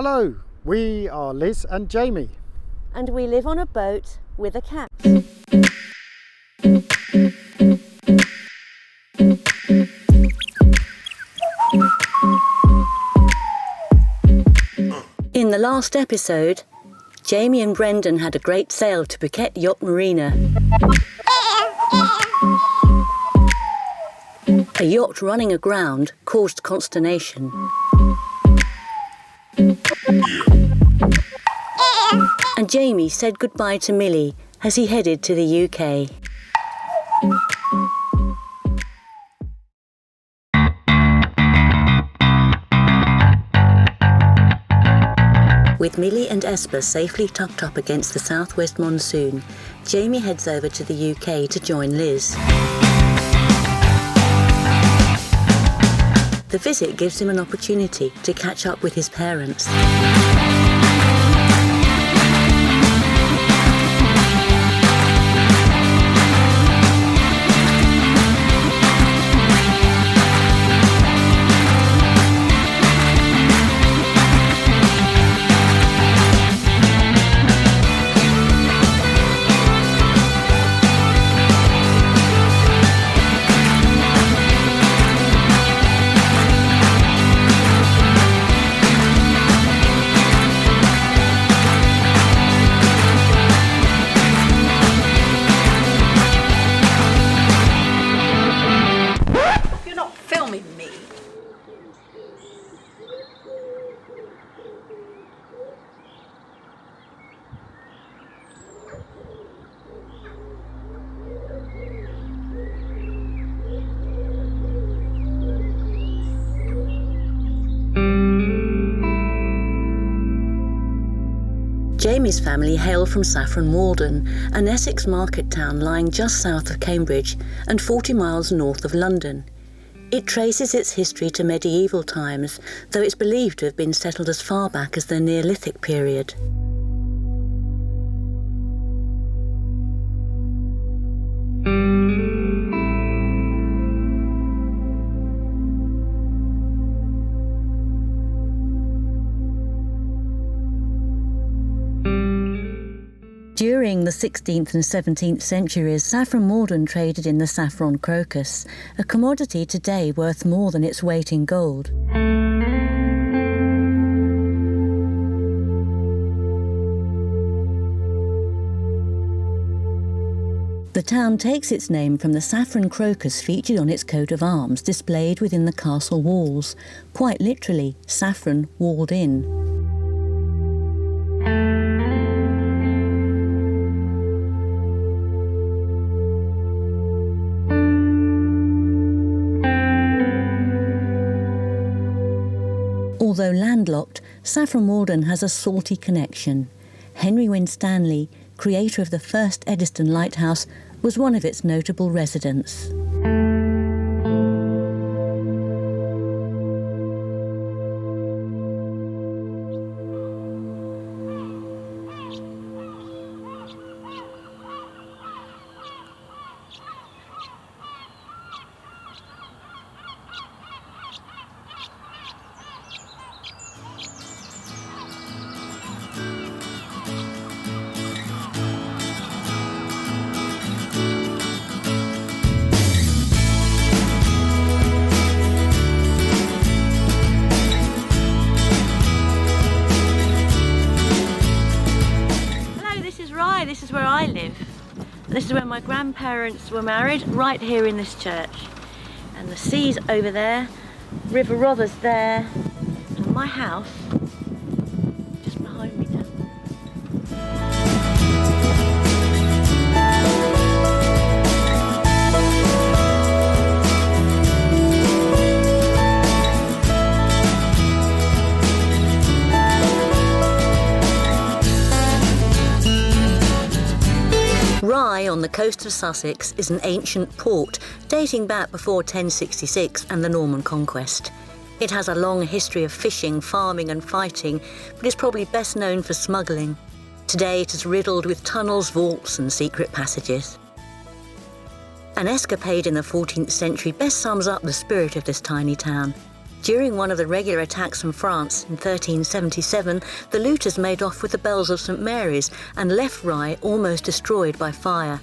Hello, we are Liz and Jamie. And we live on a boat with a cat. In the last episode, Jamie and Brendan had a great sail to Phuket Yacht Marina. A yacht running aground caused consternation. And Jamie said goodbye to Millie as he headed to the UK. With Millie and Esper safely tucked up against the southwest monsoon, Jamie heads over to the UK to join Liz. The visit gives him an opportunity to catch up with his parents. Jamie's family hail from Saffron Walden, an Essex market town lying just south of Cambridge and 40 miles north of London. It traces its history to medieval times, though it's believed to have been settled as far back as the Neolithic period. During the 16th and 17th centuries, Saffron Walden traded in the saffron crocus, a commodity today worth more than its weight in gold. The town takes its name from the saffron crocus featured on its coat of arms displayed within the castle walls, quite literally, saffron walled in. Although landlocked, Saffron Walden has a salty connection. Henry Winstanley, creator of the first Eddystone lighthouse, was one of its notable residents. This is where I live. This is where my grandparents were married, right here in this church. And the sea's over there, River Rother's there, and my house just behind me now. Rye on the coast of Sussex is an ancient port dating back before 1066 and the Norman conquest. It has a long history of fishing, farming and fighting, but is probably best known for smuggling. Today it is riddled with tunnels, vaults and secret passages. An escapade in the 14th century best sums up the spirit of this tiny town. During one of the regular attacks from France in 1377, the looters made off with the bells of St Mary's and left Rye almost destroyed by fire.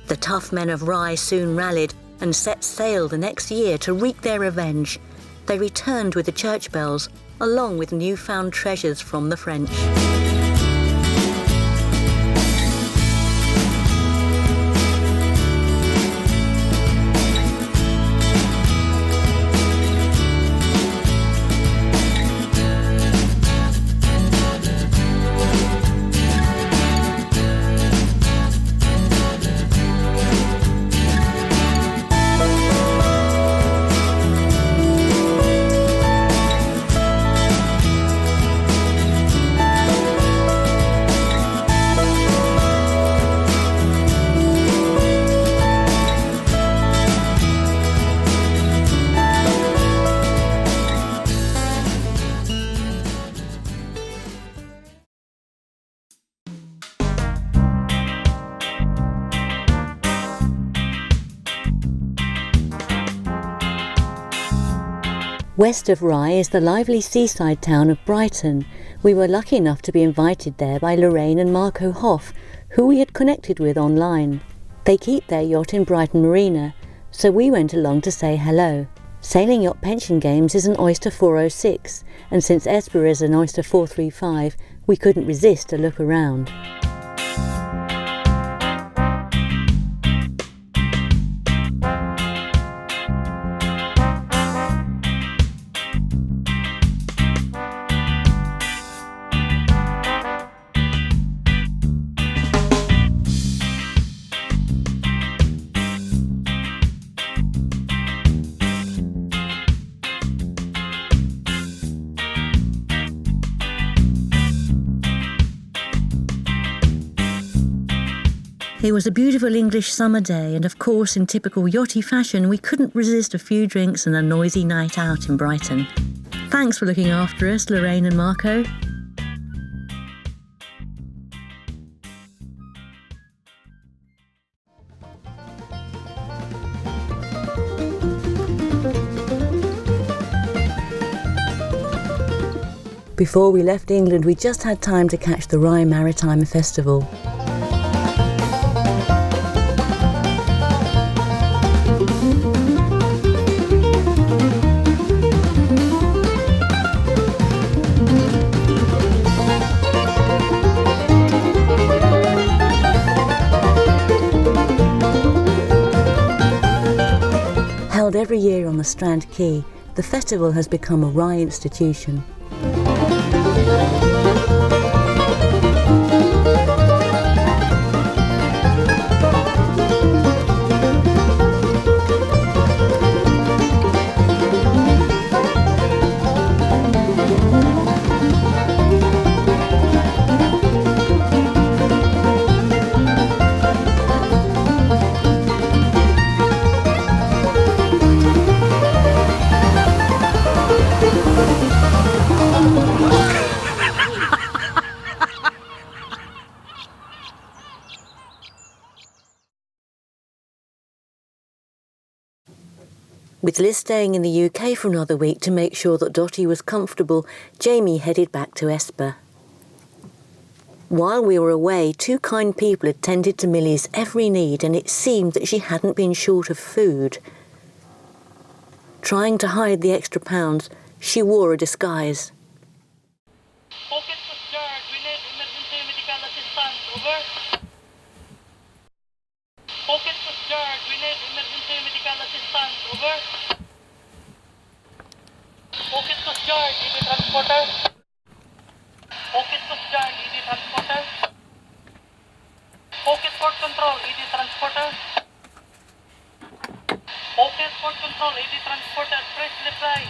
The tough men of Rye soon rallied and set sail the next year to wreak their revenge. They returned with the church bells, along with newfound treasures from the French. West of Rye is the lively seaside town of Brighton. We were lucky enough to be invited there by Lorraine and Marco Hof, who we had connected with online. They keep their yacht in Brighton Marina, so we went along to say hello. Sailing Yacht Pension Games is an Oyster 406, and since Esper is an Oyster 435, we couldn't resist a look around. It was a beautiful English summer day, and of course, in typical yachty fashion, we couldn't resist a few drinks and a noisy night out in Brighton. Thanks for looking after us, Lorraine and Marco. Before we left England, we just had time to catch the Rye Maritime Festival. Held every year on the Strand Quay, the festival has become a Rye institution. With Liz staying in the UK for another week to make sure that Dottie was comfortable, Jamie headed back to Esper. While we were away, two kind people had tended to Millie's every need, and it seemed that she hadn't been short of food. Trying to hide the extra pounds, she wore a disguise. Phuket Coast Guard, we need emergency medical assistance, over. Phuket Coast Guard, we need emergency medical assistance, over. Phuket Coast Guard, ED transporter. Phuket Coast Guard, ED transporter. Phuket Port Control, ED transporter. Phuket Port Control, ED transporter, press reply.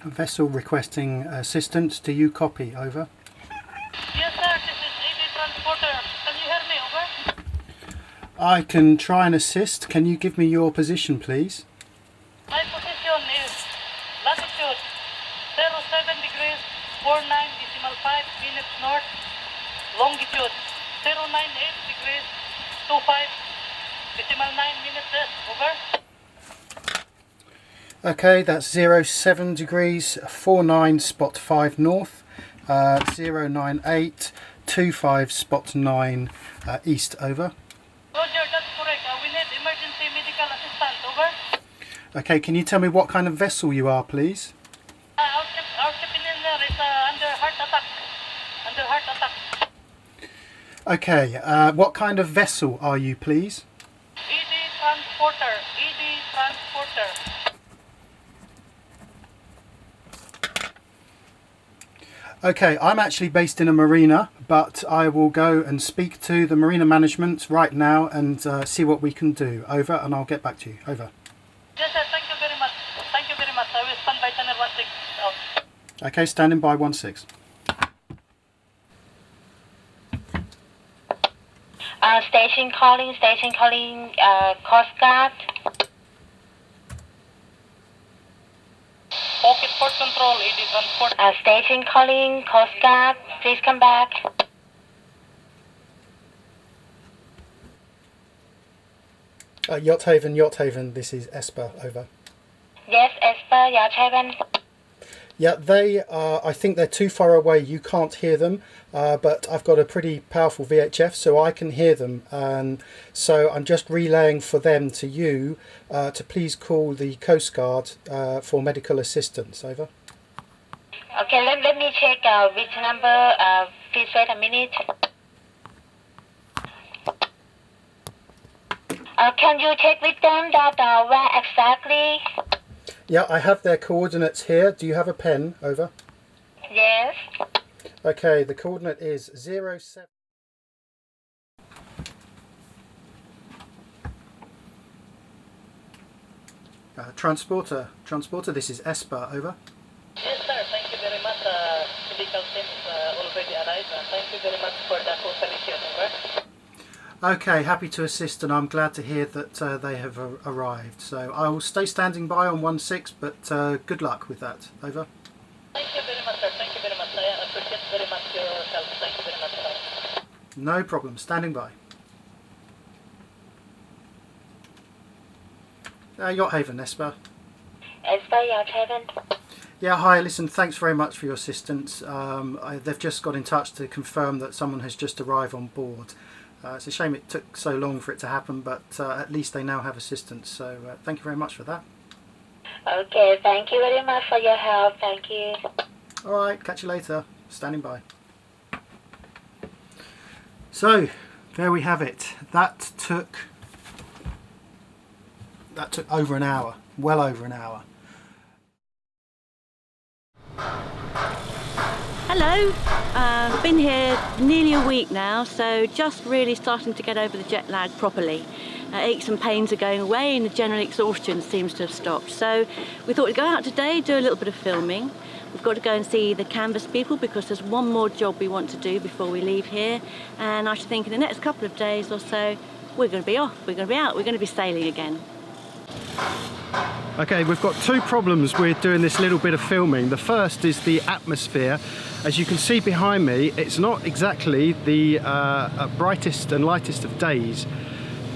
A vessel requesting assistance. Do you copy? Over. Yes, sir. This is ED transporter. Can you hear me? Over. I can try and assist. Can you give me your position, please? My position is latitude 07 degrees 49.5 minutes north, longitude 098 degrees 25 Decimal 9 minutes, over. Okay, that's 07 degrees 49 spot 5 north, 09825 spot 9 east, over. Roger, that's correct. We need emergency medical assistant, over. Okay, can you tell me what kind of vessel you are, please? Our ship in there is under heart attack. Under heart attack. Okay, what kind of vessel are you, please? ED transporter. ED transporter. Okay, I'm actually based in a marina, but I will go and speak to the marina management right now and see what we can do. Over, and I'll get back to you. Over. Yes, sir. Thank you very much. Thank you very much. I will stand by channel 16 out. Okay, standing by 16. Station calling, Coast Guard. Phuket Port Control, ED transport. Station calling, Coast Guard, please come back. Yacht Haven, this is Esper, over. Yes, Esper, Yacht Haven. Yeah, they are, I think they're too far away, you can't hear them, but I've got a pretty powerful VHF so I can hear them, and so I'm just relaying for them to you to please call the Coast Guard for medical assistance, over. Okay, let me check which number, please wait a minute. Can you check with them that where exactly? Yeah, I have their coordinates here. Do you have a pen? Over. Yes. Okay, the coordinate is 07. Transporter, this is Esper, over. Yes, sir. Thank you very much. Medical team is already arrived. Thank you very much for the cooperation, over. Okay, happy to assist, and I'm glad to hear that they have arrived. So I will stay standing by on 16, but good luck with that. Over. Thank you very much, sir. Thank you very much. I appreciate very much your help. Thank you very much, sir. No problem, standing by. Yacht Haven, Esper. Esper, Yacht Haven. Yeah, hi, listen, thanks very much for your assistance. They've just got in touch to confirm that someone has just arrived on board. It's a shame it took so long for it to happen, but at least they now have assistance, so thank you very much for that. Okay, thank you very much for your help. Thank you. Alright, catch you later. Standing by. So, there we have it. That took over an hour, well over an hour. Hello, been here nearly a week now, so just really starting to get over the jet lag properly. Aches and pains are going away and the general exhaustion seems to have stopped. So we thought we'd go out today, do a little bit of filming. We've got to go and see the canvas people because there's one more job we want to do before we leave here. And I should think in the next couple of days or so, we're going to be off, we're going to be out, we're going to be sailing again. Okay, we've got two problems with doing this little bit of filming. The first is the atmosphere. As you can see behind me, it's not exactly the brightest and lightest of days.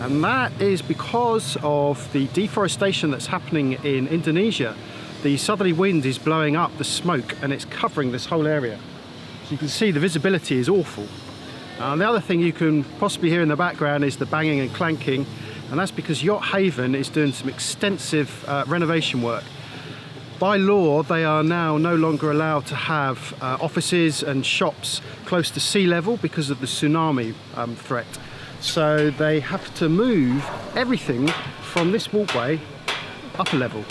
And that is because of the deforestation that's happening in Indonesia. The southerly wind is blowing up the smoke and it's covering this whole area. So you can see the visibility is awful. And the other thing you can possibly hear in the background is the banging and clanking. And that's because Yacht Haven is doing some extensive renovation work. By law, they are now no longer allowed to have offices and shops close to sea level because of the tsunami threat. So they have to move everything from this walkway up a level.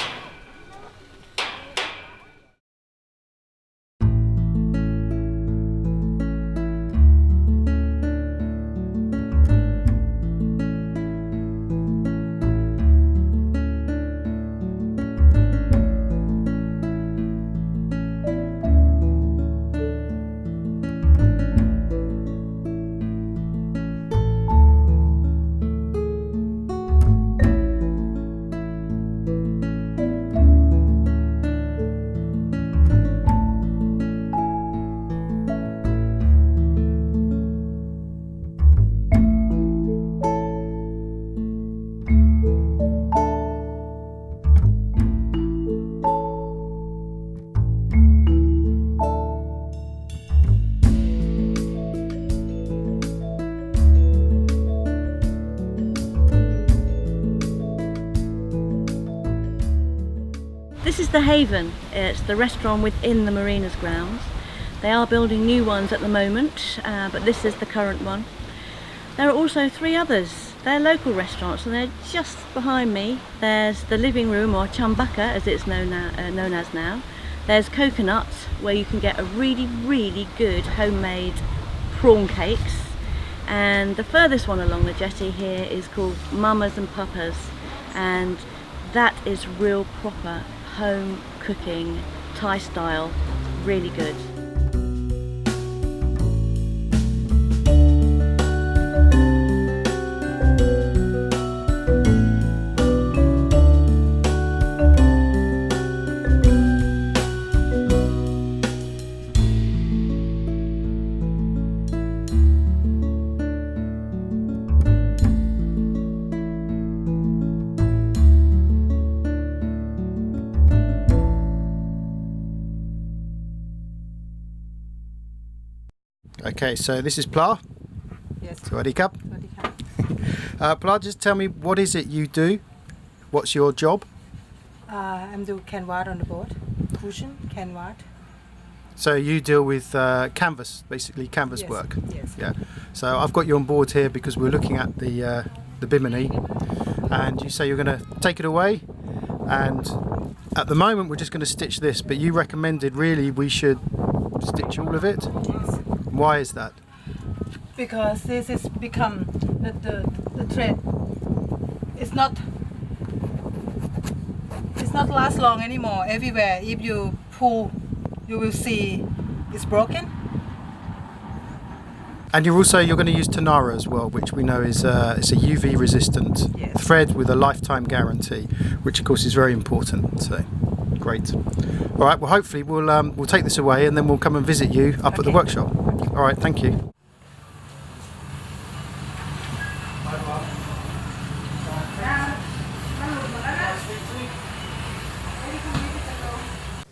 This is the Haven. It's the restaurant within the marina's grounds. They are building new ones at the moment, but this is the current one. There are also 3 others. They're local restaurants and they're just behind me. There's the living room, or Chambaka as it's known as now. There's Coconut, where you can get a really good homemade prawn cakes. And the furthest one along the jetty here is called Mamas and Papas, and that is real proper home cooking, Thai style, really good. Okay, so this is Pla. Yes. Sawadee Cup. Pla, just tell me, what is it you do? What's your job? I'm doing canvas on the boat. Cushion, canvas. So you deal with canvas, basically canvas Yes, work. yes. Yeah. So I've got you on board here because we're looking at the Bimini, and you say you're going to take it away. And at the moment we're just going to stitch this, but you recommended really we should stitch all of it. Yes. Why is that? Because this has become the thread. It's not last long anymore. Everywhere, if you pull, you will see it's broken. And you're going to use Tanara as well, which we know is it's a UV resistant Yes. thread with a lifetime guarantee, which of course is very important. So great. All right. Well, hopefully we'll take this away and then we'll come and visit you up at the Okay. workshop. All right. Thank you.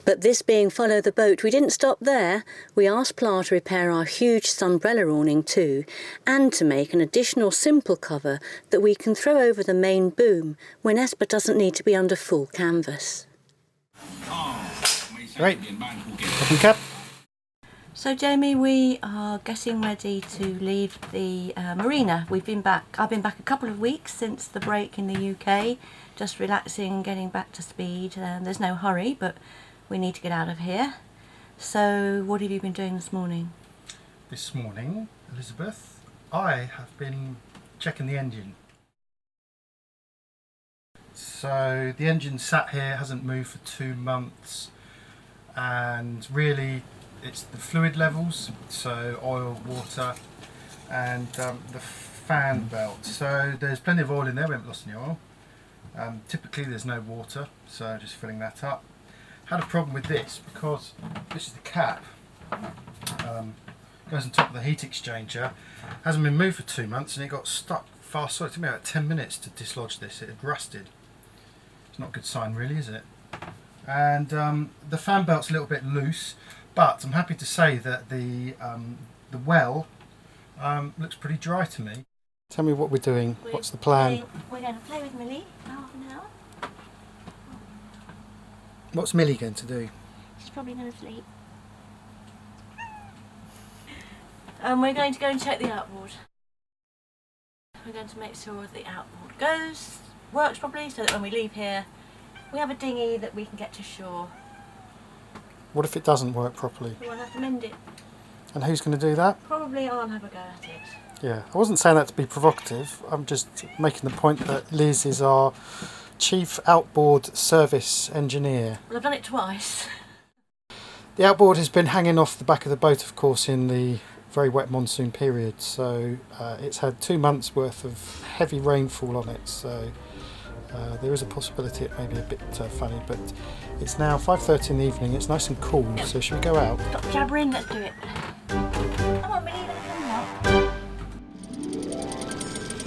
But this being Follow the Boat, we didn't stop there. We asked Pla to repair our huge sunbrella awning too, and to make an additional simple cover that we can throw over the main boom when Esper doesn't need to be under full canvas. Great. Cap. So Jamie, we are getting ready to leave the marina. I've been back a couple of weeks since the break in the UK, just relaxing, getting back to speed. There's no hurry, but we need to get out of here. So what have you been doing this morning? This morning, Elizabeth, I have been checking the engine. So the engine sat here, hasn't moved for 2 months, and really it's the fluid levels, so oil, water, and the fan belt. So there's plenty of oil in there, we haven't lost any oil. Typically there's no water, so just filling that up. Had a problem with this because this is the cap, goes on top of the heat exchanger, hasn't been moved for 2 months, and it got stuck fast. So it took me about 10 minutes to dislodge this. It had rusted. It's not a good sign really, is it? And the fan belt's a little bit loose, but I'm happy to say that the well looks pretty dry to me. Tell me what we're doing. What's the plan? We're going to play with Millie for half an hour. What's Millie going to do? She's probably going to sleep. And we're going to go and check the outboard. We're going to make sure the outboard works properly, so that when we leave here we have a dinghy that we can get to shore. What if it doesn't work properly? We won't have to mend it. And who's going to do that? Probably I'll have a go at it. Yeah, I wasn't saying that to be provocative. I'm just making the point that Liz is our Chief Outboard Service Engineer. Well, I've done it twice. The outboard has been hanging off the back of the boat, of course, in the very wet monsoon period. So it's had 2 months worth of heavy rainfall on it. So there is a possibility it may be a bit funny, but it's now 5:30 in the evening. It's nice and cool. So should we go out? Stop jabbering, let's do it. Come on, Millie, let's come out.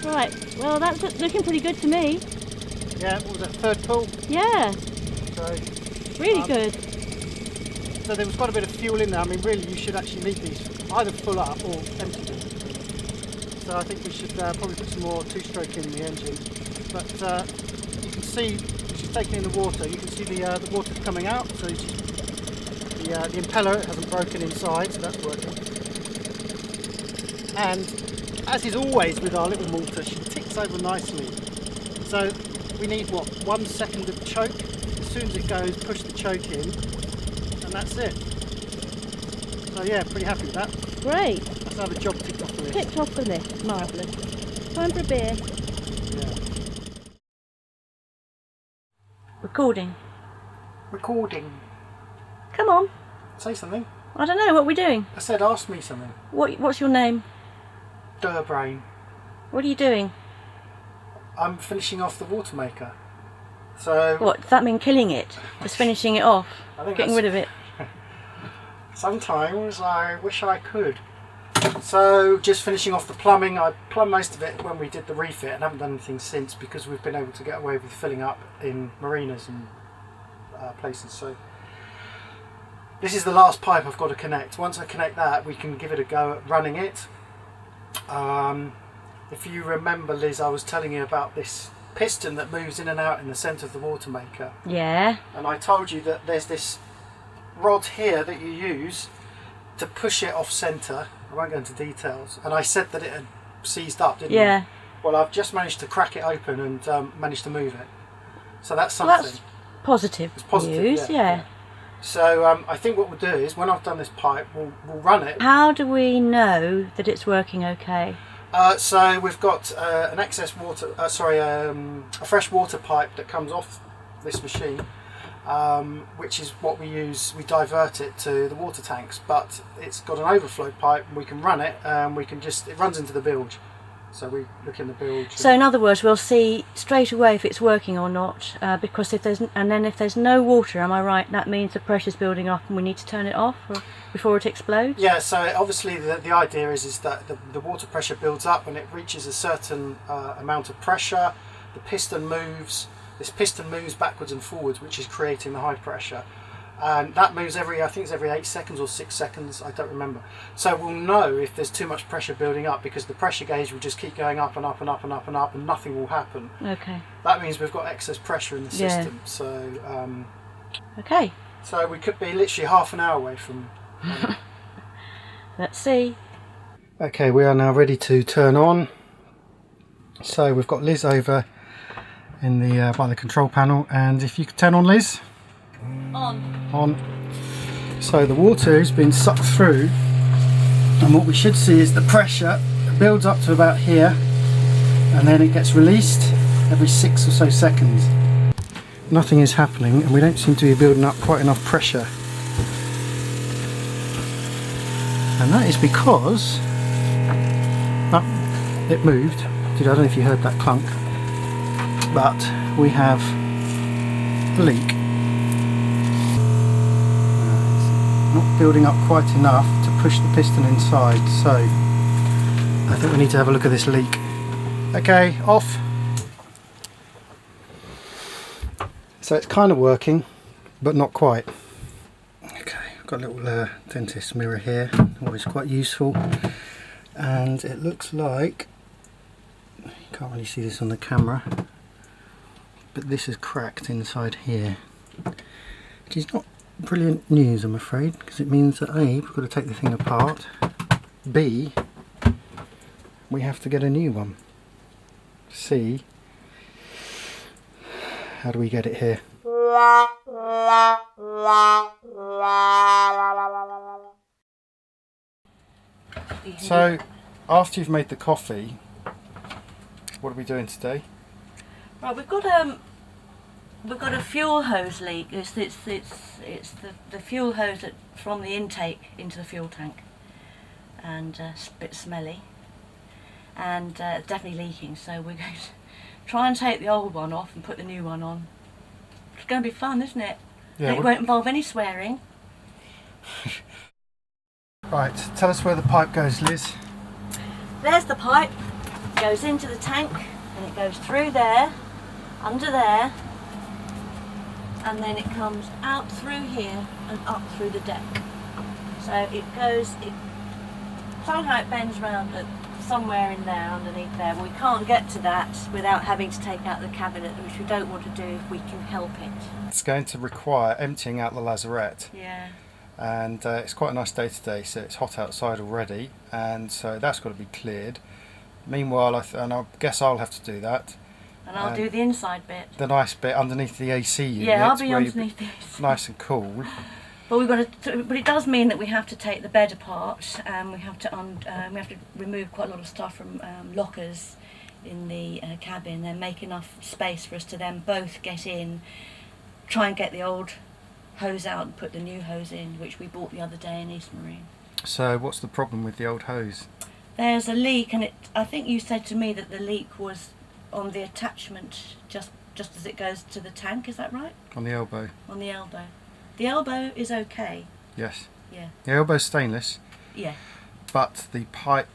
Right, well that's looking pretty good to me. Yeah, what was that, third pull? Yeah, So, really good. so there was quite a bit of fuel in there. I mean, really, you should actually leave these either full up or empty them. So I think we should probably put some more two-stroke in the engine. But you can see she's taking in the water, you can see the water's coming out, so the impeller hasn't broken inside, so that's working. And as is always with our little mortar, she ticks over nicely. So we need, what, 1 second of choke. As soon as it goes, push the choke in, and that's it. So yeah, pretty happy with that. Great. That's how the job ticked off the list. Ticked off the list. Marvellous. Time for a beer. Yeah. Recording. Recording. Come on. Say something. I don't know, what are we doing? I said ask me something. What's your name? Brain. What are you doing? I'm finishing off the water maker. So What, does that mean killing it? Just finishing it off? I think Getting rid of it? sometimes I wish I could. So just finishing off the plumbing. I plumbed most of it when we did the refit and haven't done anything since because we've been able to get away with filling up in marinas and places. So this is the last pipe I've got to connect. Once I connect that, we can give it a go at running it. If you remember, Liz, I was telling you about this piston that moves in and out in the centre of the water maker. Yeah. And I told you that there's this rod here that you use to push it off centre. I won't go into details. And I said that it had seized up, didn't Yeah. I? Well, I've just managed to crack it open and managed to move it. So that's something. Well, that's positive, It's positive news, yeah. So I think what we'll do is when I've done this pipe, we'll run it. How do we know that it's working okay? So we've got an excess water, a fresh water pipe that comes off this machine, which is what we use. We divert it to the water tanks, but it's got an overflow pipe and we can run it and we can just, it runs into the bilge. So we look in the bilge. So in other words, we'll see straight away if it's working or not, because if there's no water, am I right, that means the pressure's building up and we need to turn it off before it explodes? Yeah, so obviously the idea is that the water pressure builds up when it reaches a certain amount of pressure, the piston moves, this piston moves backwards and forwards, which is creating the high pressure. And that moves I think it's every 8 seconds or 6 seconds, I don't remember. So we'll know if there's too much pressure building up because the pressure gauge will just keep going up and up and up and up and up and nothing will happen. Okay. That means we've got excess pressure in the system. So okay. so we could be literally half an hour away from Let's see. Okay, we are now ready to turn on. So we've got Liz over in the by the control panel, and if you could turn on, Liz. On. So the water has been sucked through, and what we should see is the pressure builds up to about here, and then it gets released every 6 or so seconds. Nothing is happening, and we don't seem to be building up quite enough pressure. And that is because it moved. I don't know if you heard that clunk, but we have a leak. Not building up quite enough to push the piston inside, so I think we need to have a look at this leak. Okay, off. So it's kind of working, but not quite. Okay, I've got a little dentist mirror here, always quite useful, and it looks like, you can't really see this on the camera, but this is cracked inside here, which is not brilliant news, I'm afraid, because it means that A, we've got to take the thing apart, B, we have to get a new one, C, how do we get it here? So, after you've made the coffee, what are we doing today? Right, we've got a fuel hose leak. It's the fuel hose from the intake into the fuel tank, and it's a bit smelly, and definitely leaking. So we're going to try and take the old one off and put the new one on. It's going to be fun, isn't it? Yeah, it won't involve any swearing. Right, tell us where the pipe goes, Liz. There's the pipe. It goes into the tank, and it goes through there, under there, and then it comes out through here and up through the deck. So it goes, somehow it bends round at somewhere in there, underneath there. We can't get to that without having to take out the cabinet, which we don't want to do if we can help it. It's going to require emptying out the lazarette. Yeah. And it's quite a nice day today, so it's hot outside already, and so that's got to be cleared. Meanwhile, I guess I'll have to do that. And I'll do the inside bit. The nice bit underneath the AC unit. Yeah, I'll be underneath this. Nice and cool. But we've got to. But it does mean that we have to take the bed apart. We have to remove quite a lot of stuff from lockers in the cabin, and make enough space for us to then both get in, try and get the old hose out and put the new hose in, which we bought the other day in East Marine. So what's the problem with the old hose? There's a leak, and I think you said to me that the leak was on the attachment just as it goes to the tank. Is that right? On the elbow. On the elbow. The elbow is okay. Yes. Yeah. The elbow's stainless. Yeah. But the pipe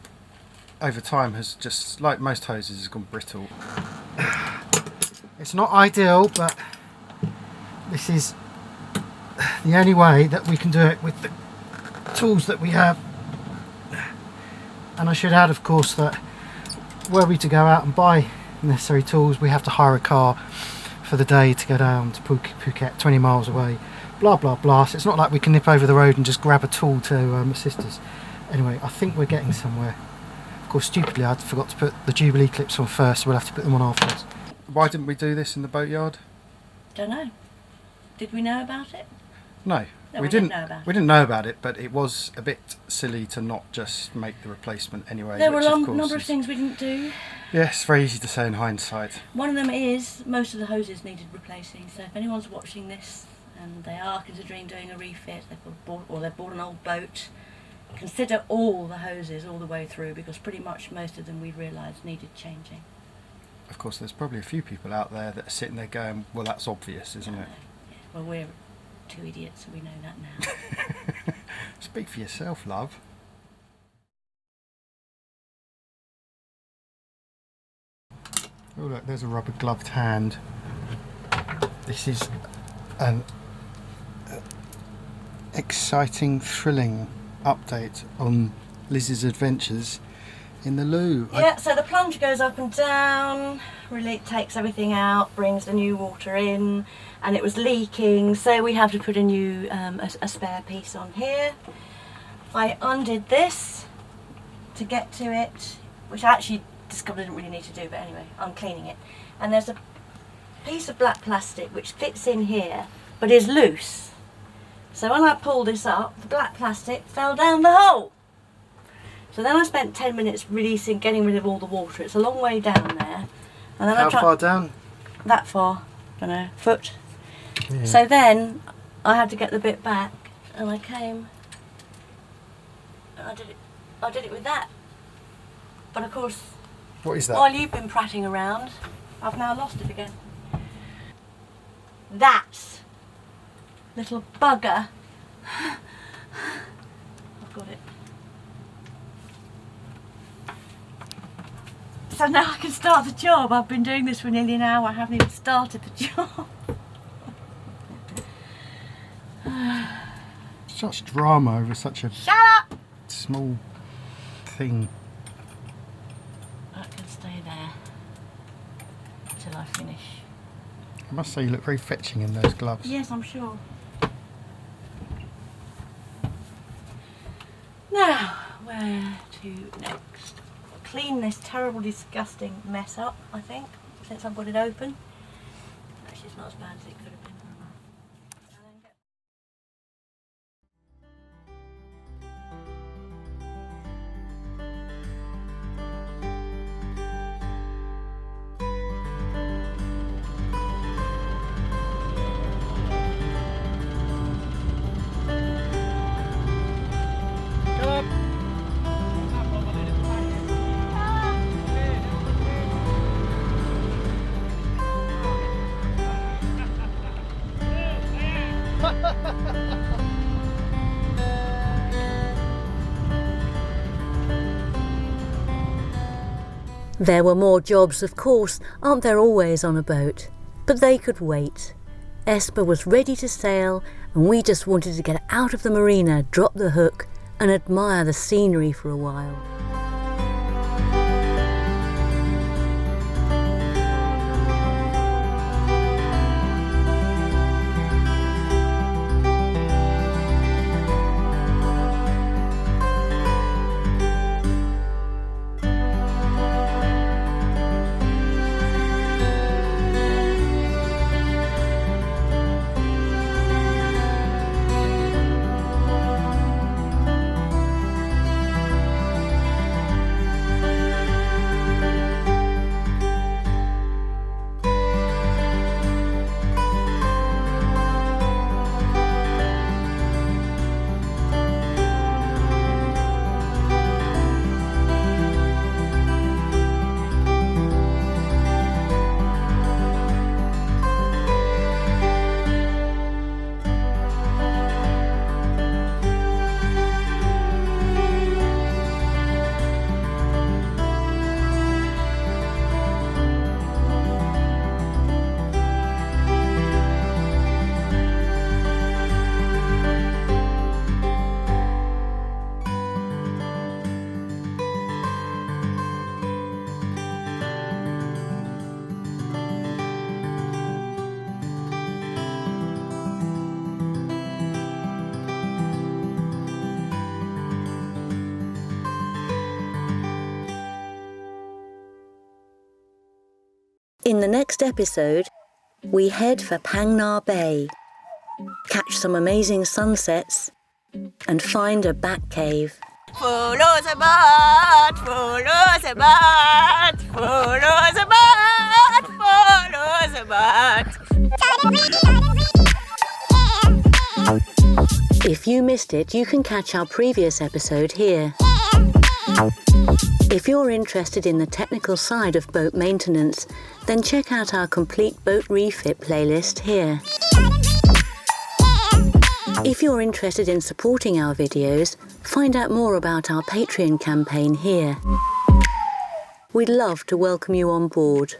over time has just, like most hoses, has gone brittle. It's not ideal, but this is the only way that we can do it with the tools that we have. And I should add, of course, that were we to go out and buy necessary tools, we have to hire a car for the day to go down to Phuket, 20 miles away, blah blah blah. So it's not like we can nip over the road and just grab a tool to assist us. Anyway, I think we're getting somewhere. Of course, stupidly, I forgot to put the Jubilee clips on first, so we'll have to put them on afterwards. Why didn't we do this in the boatyard? Don't know. Did we know about it? No, we didn't know about it. We didn't know about it, but it was a bit silly to not just make the replacement anyway. There were a number of things we didn't do. Yes, very easy to say in hindsight. One of them is most of the hoses needed replacing. So if anyone's watching this and they are considering doing a refit, they've bought an old boat, consider all the hoses all the way through, because pretty much most of them we realised needed changing. Of course, there's probably a few people out there that are sitting there going, well, that's obvious, isn't it? Yeah. Well, we're two idiots, so we know that now. Speak for yourself, love. Oh look, there's a rubber gloved hand. This is an exciting, thrilling update on Liz's adventures in the loo. Yeah, so the plunge goes up and down, really takes everything out, brings the new water in, and it was leaking, so we have to put a new a spare piece on here. I undid this to get to it, which I actually discovered I didn't really need to do, but anyway, I'm cleaning it. And there's a piece of black plastic which fits in here, but is loose. So when I pulled this up, the black plastic fell down the hole. So then I spent 10 minutes getting rid of all the water. It's a long way down there. And then How far down? That far, don't know, foot. Yeah. So then I had to get the bit back, and I came and I did it with that. But of course, What is that? while you've been prattling around, I've now lost it again. That little bugger. I've got it. So now I can start the job. I've been doing this for nearly an hour. I haven't even started the job. Such drama over such a Shut up! small thing. That can stay there until I finish. I must say you look very fetching in those gloves. Yes, I'm sure. Now, where to next? Clean this terrible, disgusting mess up, I think, since I've got it open. Actually, it's not as bad as it could have been. There were more jobs, of course, aren't there always on a boat? But they could wait. Esper was ready to sail, and we just wanted to get out of the marina, drop the hook, and admire the scenery for a while. In the next episode, we head for Phang Nga Bay, catch some amazing sunsets, and find a bat cave. Follow the boat, follow the boat, follow the boat, follow the boat. If you missed it, you can catch our previous episode here. If you're interested in the technical side of boat maintenance, then check out our complete boat refit playlist here. If you're interested in supporting our videos, find out more about our Patreon campaign here. We'd love to welcome you on board.